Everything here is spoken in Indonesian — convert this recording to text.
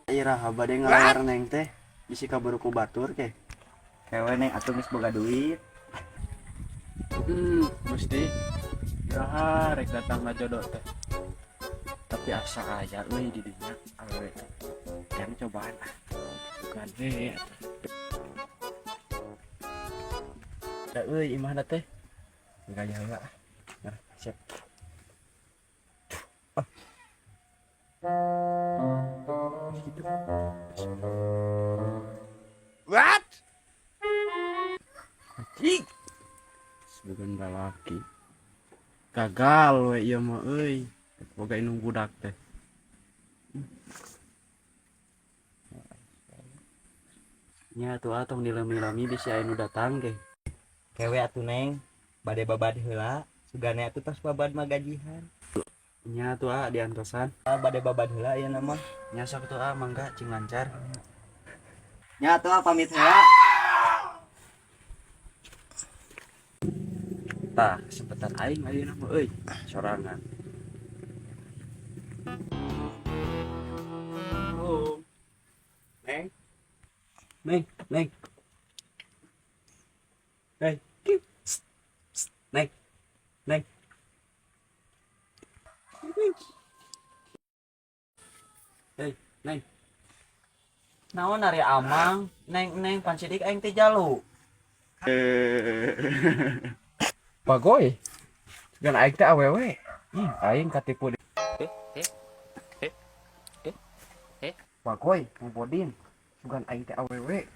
Iraha bade ngalawar neng teh bisi kaburu ku batur ke. Kewe neng atuh geus boga duit. Mesti iraha rek datang jodoh teh. Tapi asa aya euy di dinya awewe teh. Kan cobaan ah. Bukan we. Da euy imahna teh. Gaya-gaya. Nah, siap. What? Anjing. Sebagian lalaki. Gagal we ieu mah euy. Boga indung budak teh. Nya tuh atong dilemi-lemi bisi aya nu datang ke. Kewe atuh neng bade babad heula sugane atuh tos babad mah gajihan. Nya tuh diantosan. Bade babad heula ieu nama. Nya sok tuh mangga cing lancar. Nya atuh pamit heula. Tah, kesempatan aing ayeuna mah euy, sorangan. Oh. Neng. Neng, neng. Hey, kiu. Neng. Neng. Hey, neng. Naon ari amang? Neng pancidik aing teh jalu. Bagoy. Gan aing teh awewe. Aing katipu di. Bagoy, ngobodin. Sugan aing teh awewe.